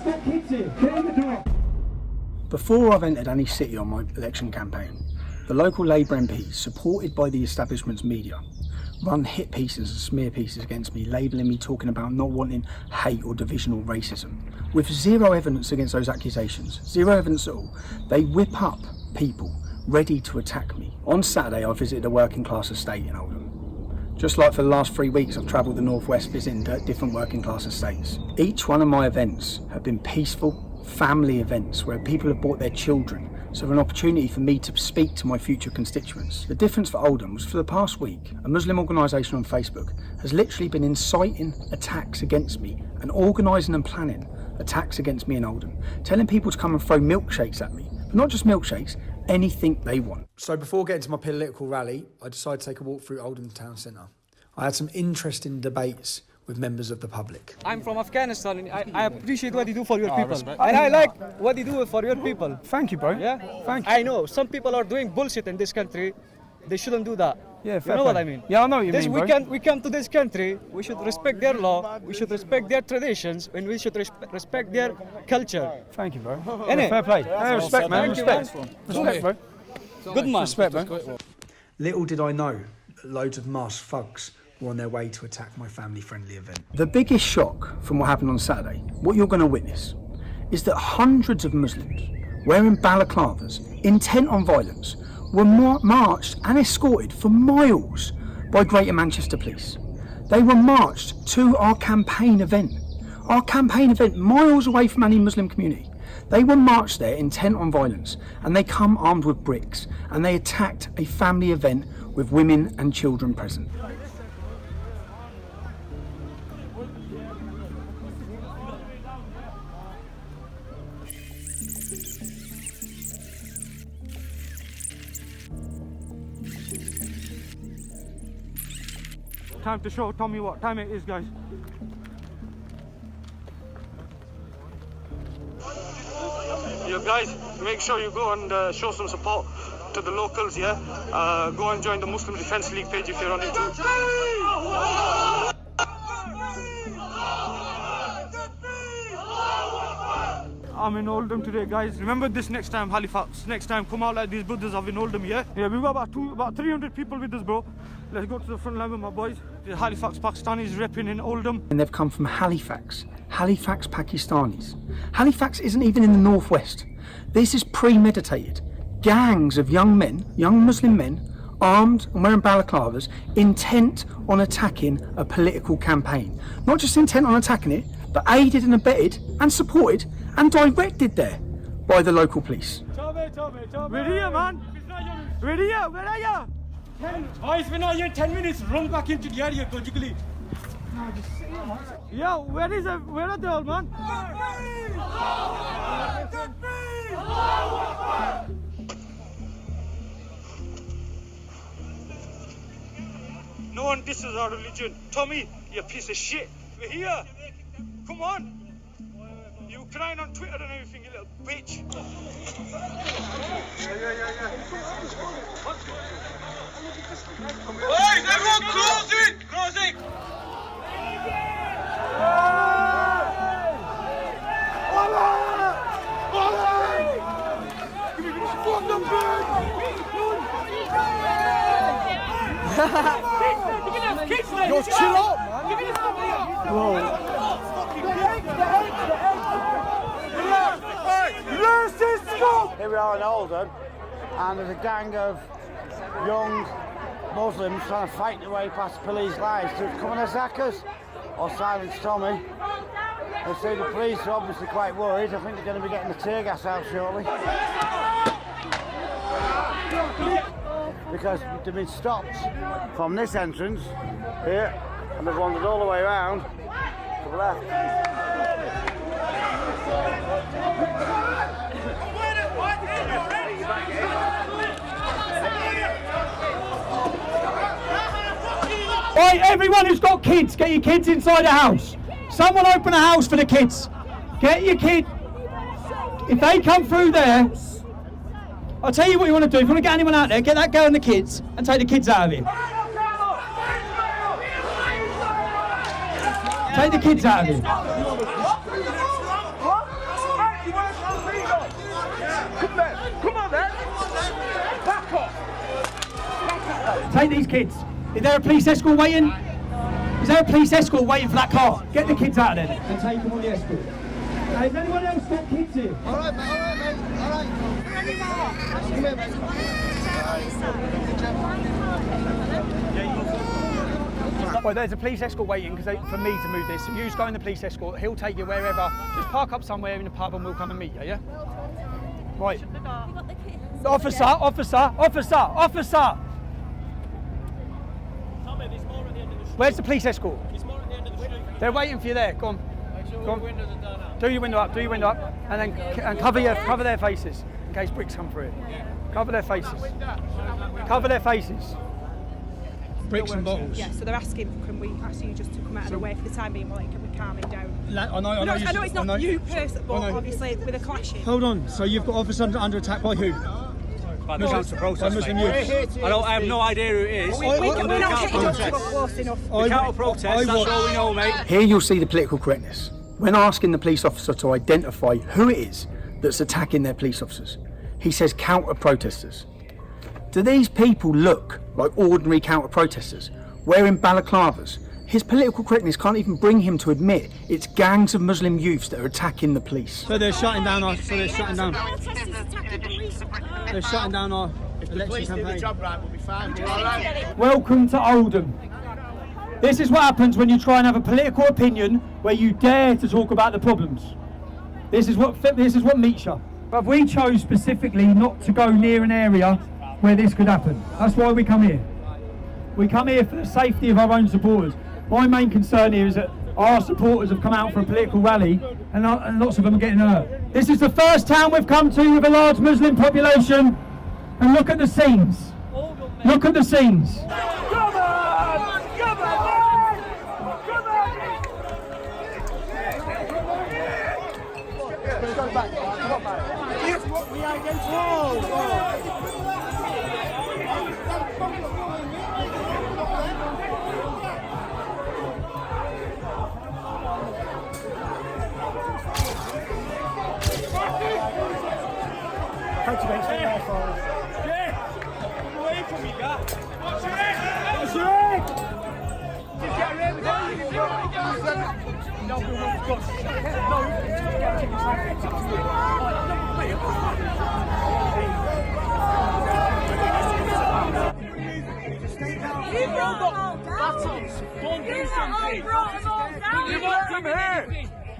got kids here. Get in the door. Before I've entered any city on my election campaign, the local Labour MPs, supported by the establishment's media, run hit pieces and smear pieces against me, labelling me talking about not wanting hate or division or racism. With zero evidence against those accusations, zero evidence at all, they whip up people ready to attack me. On Saturday, I visited a working class estate in Oldham. Just like for the last 3 weeks, I've travelled the northwest visiting different working class estates. Each one of my events have been peaceful, family events where people have brought their children, so an opportunity for me to speak to my future constituents. The difference for Oldham was for the past week, a Muslim organisation on Facebook has literally been inciting attacks against me and organising and planning attacks against me in Oldham, telling people to come and throw milkshakes at me, but not just milkshakes, anything they want. So before getting to my political rally, I decided to take a walk through Oldham town centre. I had some interesting debates with members of the public. I'm from Afghanistan and I appreciate what you do for your people. And I like what you do for your people. Thank you, bro. Yeah? Thank you. I know some people are doing bullshit in this country. They shouldn't do that. Yeah, fair you know play. what I mean? Yeah, I know what you mean, bro. We come to this country, we should respect their law, we should respect their traditions, and we should respect their culture. Thank you, bro. Yeah, fair play. Hey, respect, man. Respect. Respect, bro. Good man. Respect, bro. Little did I know that loads of masked thugs were on their way to attack my family-friendly event. The biggest shock from what happened on Saturday, what you're going to witness, is that hundreds of Muslims wearing balaclavas, intent on violence, were marched and escorted for miles by Greater Manchester Police. They were marched to our campaign event miles away from any Muslim community. They were marched there intent on violence, and they come armed with bricks, and they attacked a family event with women and children present. Time to show Tommy what time it is, guys. You guys, make sure you go and show some support to the locals, yeah? Go and join the Muslim Defence League page if you're on YouTube. I'm in Oldham today, guys. Remember this next time, Halifax. Next time, come out like these brothers are in Oldham, yeah? Yeah, we've got about 300 people with us, bro. Let's go to the front line with my boys. The Halifax Pakistanis repping in Oldham. And they've come from Halifax Pakistanis. Halifax isn't even in the northwest. This is premeditated. Gangs of young men, young Muslim men, armed and wearing balaclavas, intent on attacking a political campaign. Not just intent on attacking it, but aided and abetted and supported and directed there by the local police. Tommy. We're here, man. We're here. Where are you? Boys, we're not here in 10 minutes. Run back into the area, go jiggly. Yeah, where are they all, man? No one disses our religion. Tommy, you piece of shit. We're here. Come on. You crying on Twitter and everything, you little bitch. Boys, everyone closing! Yo, chill out, man. Whoa. Here we are in Oldham, and there's a gang of young Muslims trying to fight their way past police lines to come and attack us or silence Tommy. They say the police are obviously quite worried. I think they're going to be getting the tear gas out shortly. Because they've been stopped from this entrance here, and they've wandered all the way around to the left. Right, everyone who's got kids, get your kids inside the house. Someone open a house for the kids. Get your kid. If they come through there, I'll tell you what you want to do. If you want to get anyone out there, get that girl and the kids and take the kids out of here. Take the kids out of here. Take these kids. Is there a police escort waiting? Is there a police escort waiting for that car? Get the kids out of there and take them on the escort. Has anyone else got kids here? All right, mate. All right. Come here, mate. Well, there's a police escort waiting for me to move this. So you just go in the police escort. He'll take you wherever. Just park up somewhere in the pub and we'll come and meet you, yeah? Right. Officer. Where's the police escort? They're waiting for you there. Go on. Go on. Do your window up. And then cover their faces in case bricks come through. Cover their faces. Bricks and bottles. Yeah, so they're asking, can we ask you just to come out of the way for the time being, like, can we calm him down? I know it's not you personally, but obviously with a clashing. Hold on, so you've got officers under attack by who? By the council protest. Muslim youth. I have no idea who it is. We're not getting up to go close enough. The counter protest, that's all we know, mate. Here you'll see the political correctness. When asking the police officer to identify who it is that's attacking their police officers, he says counter protesters. Do these people look like ordinary counter protesters wearing balaclavas? His political correctness can't even bring him to admit it's gangs of Muslim youths that are attacking the police. So they're shutting down our election campaign. Welcome to Oldham. This is what happens when you try and have a political opinion where you dare to talk about the problems. This is what meets you. But we chose specifically not to go near an area where this could happen. That's why we come here. We come here for the safety of our own supporters. My main concern here is that our supporters have come out for a political rally and lots of them are getting hurt. This is the first town we've come to with a large Muslim population, and look at the scenes. Look at the scenes.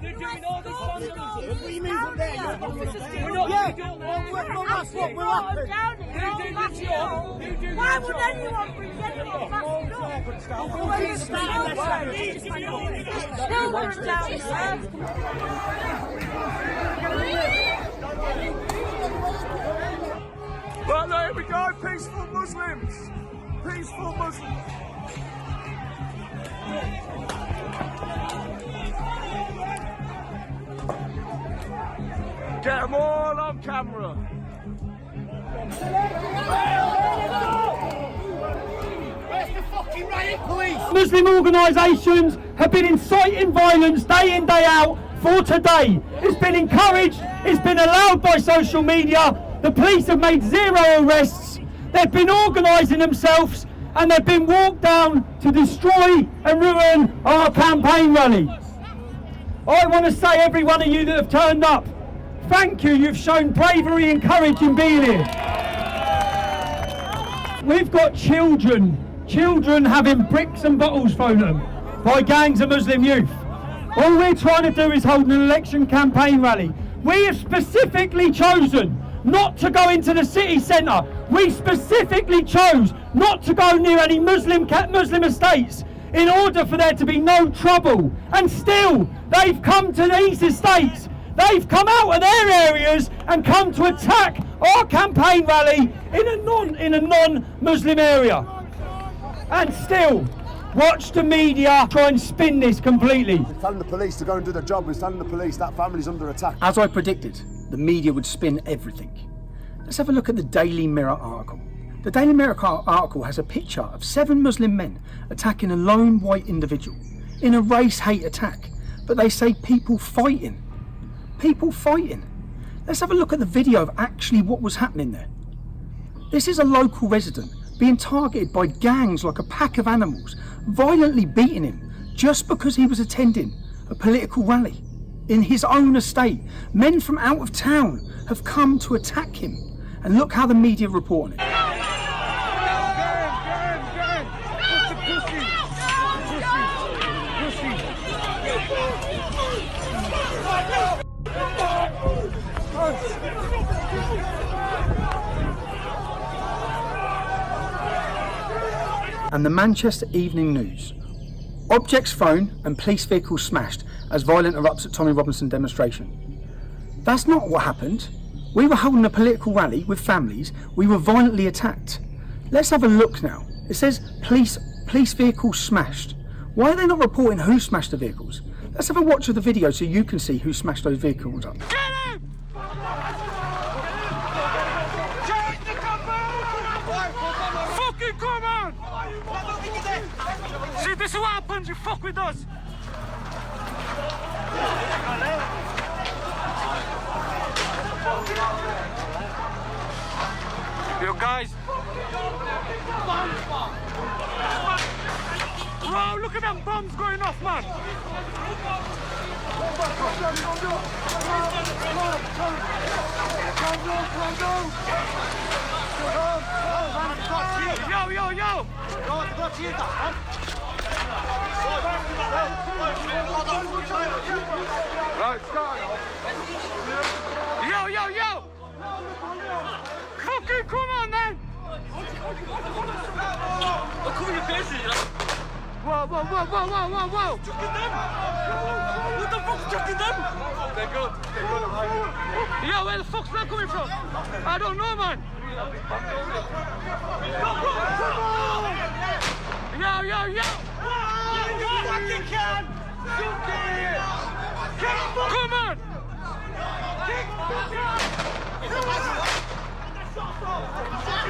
They're doing all this vandalism. We move from there. That's what will happen. Why would anyone bring anyone back up? Still going down. Well, there we go. Peaceful Muslims. Peaceful Muslims. Get them all on camera. Where's the fucking riot police? Muslim organisations have been inciting violence day in, day out for today. It's been encouraged, it's been allowed by social media. The police have made 0 arrests. They've been organising themselves and they've been walked down to destroy and ruin our campaign rally. I want to say, every one of you that have turned up, thank you, you've shown bravery and courage in being here. We've got children having bricks and bottles thrown at them by gangs of Muslim youth. All we're trying to do is hold an election campaign rally. We have specifically chosen not to go into the city centre. We specifically chose not to go near any Muslim estates in order for there to be no trouble. And still, they've come to these estates. They've come out of their areas and come to attack our campaign rally in a non-Muslim area. And still, watch the media try and spin this completely. We're telling the police to go and do their job. We're telling the police that family's under attack. As I predicted, the media would spin everything. Let's have a look at the Daily Mirror article. The Daily Mirror article has a picture of 7 Muslim men attacking a lone white individual in a race hate attack, but they say people fighting. People fighting. Let's have a look at the video of actually what was happening there. This is a local resident being targeted by gangs like a pack of animals, violently beating him just because he was attending a political rally. In his own estate, men from out of town have come to attack him. And look how the media report on it. And the Manchester Evening News. Objects thrown and police vehicles smashed as violence erupts at Tommy Robinson demonstration. That's not what happened. We were holding a political rally with families. We were violently attacked. Let's have a look now. It says police vehicles smashed. Why are they not reporting who smashed the vehicles? Let's have a watch of the video so you can see who smashed those vehicles up. Get him! Fucking come on! See, this is what happens, you fuck with us! You guys! Bro, look at them bombs going off, man! Yo, yo, yo! Yo, yo, yo! Fucking come on, man! Whoa, whoa, whoa, whoa, whoa, whoa, whoa! What the fuck's chucking them? They're good. Yo, where the fuck's that coming from? I don't know, man. Yo, yo, yo! You fucking can! Come on!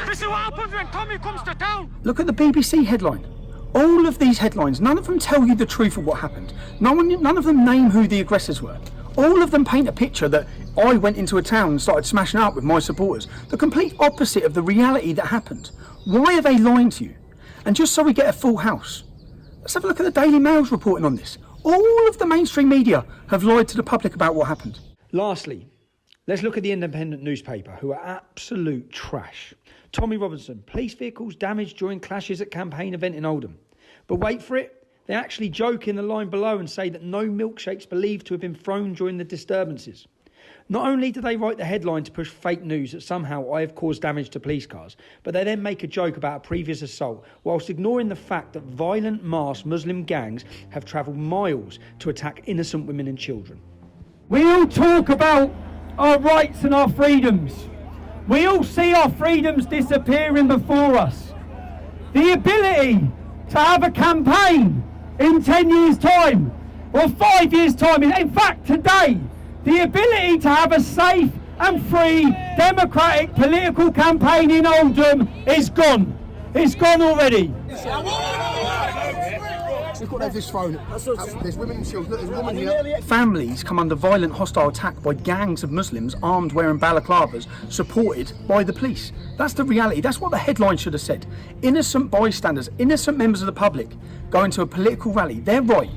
This is what happens when Tommy comes to town. Look at the BBC headline. All of these headlines, none of them tell you the truth of what happened. None of them name who the aggressors were. All of them paint a picture that I went into a town and started smashing up with my supporters. The complete opposite of the reality that happened. Why are they lying to you? And just so we get a full house, let's have a look at the Daily Mail's reporting on this. All of the mainstream media have lied to the public about what happened. Lastly, let's look at the Independent newspaper, who are absolute trash. Tommy Robinson, police vehicles damaged during clashes at campaign event in Oldham. But wait for it, they actually joke in the line below and say that no milkshakes believed to have been thrown during the disturbances. Not only do they write the headline to push fake news that somehow I have caused damage to police cars, but they then make a joke about a previous assault, whilst ignoring the fact that violent masked Muslim gangs have travelled miles to attack innocent women and children. We all talk about our rights and our freedoms. We all see our freedoms disappearing before us. The ability to have a campaign in 10 years' time, or 5 years' time, in fact today, the ability to have a safe and free democratic political campaign in Oldham is gone. It's gone already. Look what they've just thrown. There's women and children. Look, there's a woman here. Families come under violent hostile attack by gangs of Muslims armed wearing balaclavas supported by the police. That's the reality. That's what the headline should have said. Innocent bystanders, innocent members of the public going to a political rally. Their right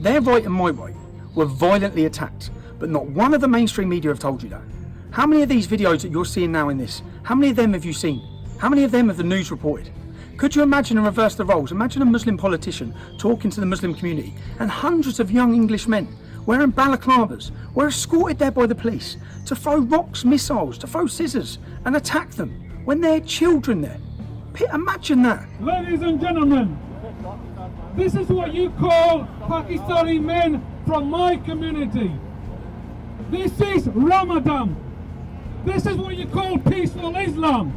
and my right were violently attacked. But not one of the mainstream media have told you that. How many of these videos that you're seeing now in this, how many of them have you seen? How many of them have the news reported? Could you imagine and reverse the roles? Imagine a Muslim politician talking to the Muslim community and hundreds of young English men wearing balaclavas were escorted there by the police to throw rocks, missiles, to throw scissors and attack them when there are children there. Imagine that. Ladies and gentlemen, this is what you call Pakistani men from my community. This is Ramadan. This is what you call peaceful Islam.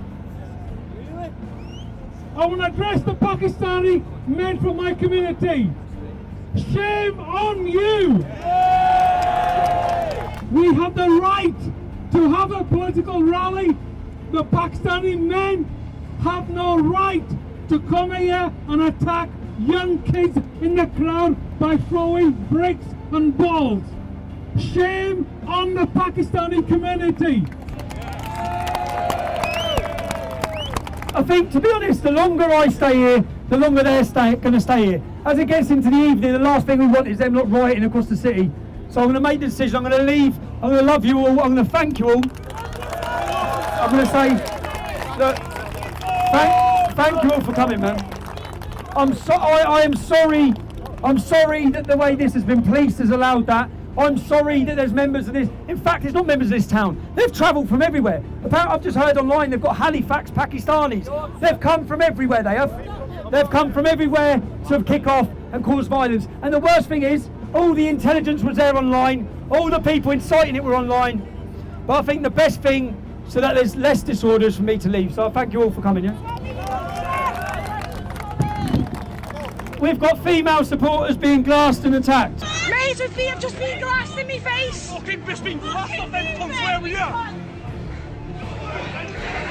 I want to address the Pakistani men from my community. Shame on you! We have the right to have a political rally. The Pakistani men have no right to come here and attack young kids in the crowd by throwing bricks and balls. Shame on the Pakistani community. I think, to be honest, the longer I stay here, the longer they're going to stay here. As it gets into the evening, the last thing we want is them not rioting across the city. So I'm going to make the decision. I'm going to leave. I'm going to love you all. I'm going to thank you all. I'm going to say, look, thank you all for coming, man. I am sorry. I'm sorry that the way this has been policed has allowed that. I'm sorry that there's members of this. In fact, it's not members of this town. They've travelled from everywhere. Apparently, I've just heard online they've got Halifax Pakistanis. They've come from everywhere. They have. They've come from everywhere to kick off and cause violence. And the worst thing is, all the intelligence was there online. All the people inciting it were online. But I think the best thing, so that there's less disorders, for me to leave. So I thank you all for coming. Yeah. We've got female supporters being glassed and attacked. Mate, I've just been glassed in my face. Fucking just been glassed off them punks. Where were you?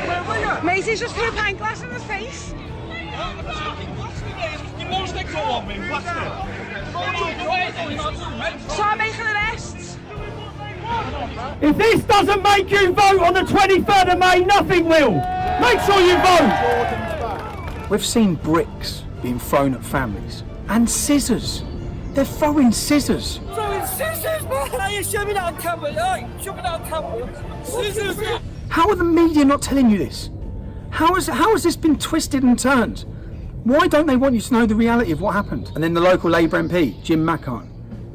Where were you? Mate, he's just threw a pint glass in his face. Your most next to one, man. Blast it. So I'm making arrests. If this doesn't make you vote on the 23rd of May, nothing will. Make sure you vote. We've seen bricks being thrown at families and scissors. They're throwing scissors. Throwing scissors, man! Are you showing that on camera? Show me that on camera. Scissors! How are the media not telling you this? How has this been twisted and turned? Why don't they want you to know the reality of what happened? And then the local Labour MP, Jim Mackart,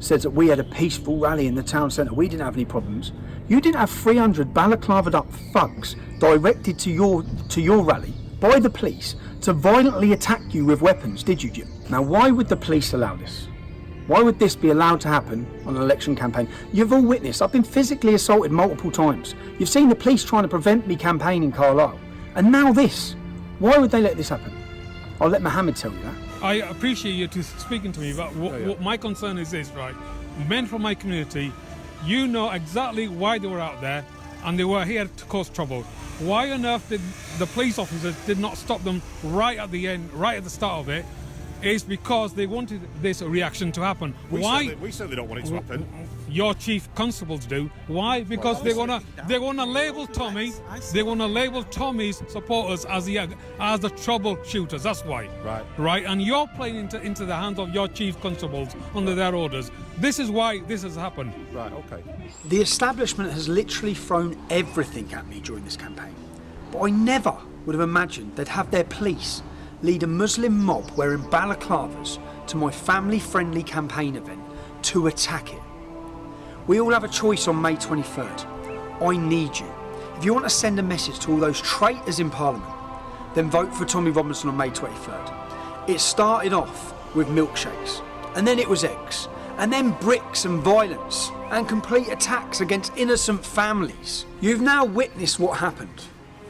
says that we had a peaceful rally in the town centre. We didn't have any problems. You didn't have 300 balaclavaed up thugs directed to your rally by the police to violently attack you with weapons, did you, Jim? Now, why would the police allow this? Why would this be allowed to happen on an election campaign? You've all witnessed, I've been physically assaulted multiple times. You've seen the police trying to prevent me campaigning in Carlisle. And now this. Why would they let this happen? I'll let Mohammed tell you that. I appreciate you speaking to me, but what my concern is this, right? Men from my community, you know exactly why they were out there, and they were here to cause trouble. Why on earth did the police officers did not stop them right at the end, right at the start of it? Is because they wanted this reaction to happen. Why? We certainly don't want it to happen. Your chief constables do. Why? Because they wanna label Tommy. They wanna label Tommy's supporters as the troubleshooters. That's why. Right. And you're playing into the hands of your chief constables under their orders. This is why this has happened. Right. Okay. The establishment has literally thrown everything at me during this campaign, but I never would have imagined they'd have their police lead a Muslim mob wearing balaclavas to my family-friendly campaign event to attack it. We all have a choice on May 23rd. I need you. If you want to send a message to all those traitors in Parliament, then vote for Tommy Robinson on May 23rd. It started off with milkshakes, and then it was eggs, and then bricks and violence, and complete attacks against innocent families. You've now witnessed what happened.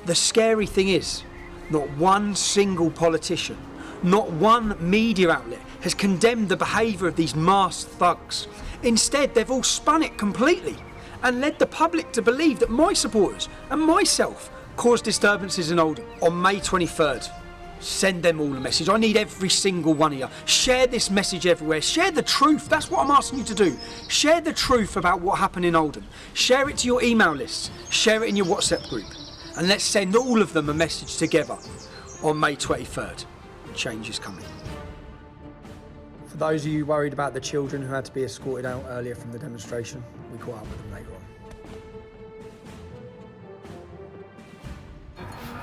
The scary thing is, not one single politician, not one media outlet has condemned the behaviour of these masked thugs. Instead, they've all spun it completely and led the public to believe that my supporters and myself caused disturbances in Oldham. On May 23rd, send them all a message. I need every single one of you. Share this message everywhere. Share the truth. That's what I'm asking you to do. Share the truth about what happened in Oldham. Share it to your email lists. Share it in your WhatsApp group. And let's send all of them a message together on May 23rd. Change is coming. For those of you worried about the children who had to be escorted out earlier from the demonstration, we caught up with them later on.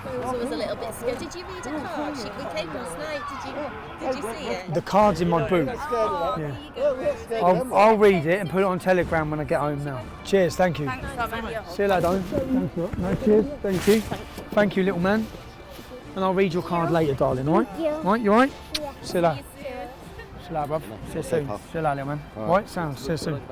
I was a little bit scared. Did you read a card? We came last night. Did you see it? The card's in my boot. Yeah. I'll read it and put it on Telegram when I get home now. Cheers, thank you. See you later, darling. Thanks a lot. No, cheers, thank you. Thank you, little man. And I'll read your card later, darling, alright? Right, you alright? See you later. See you later, bruv. See you soon. See you later, little man. Alright, sounds. See you soon.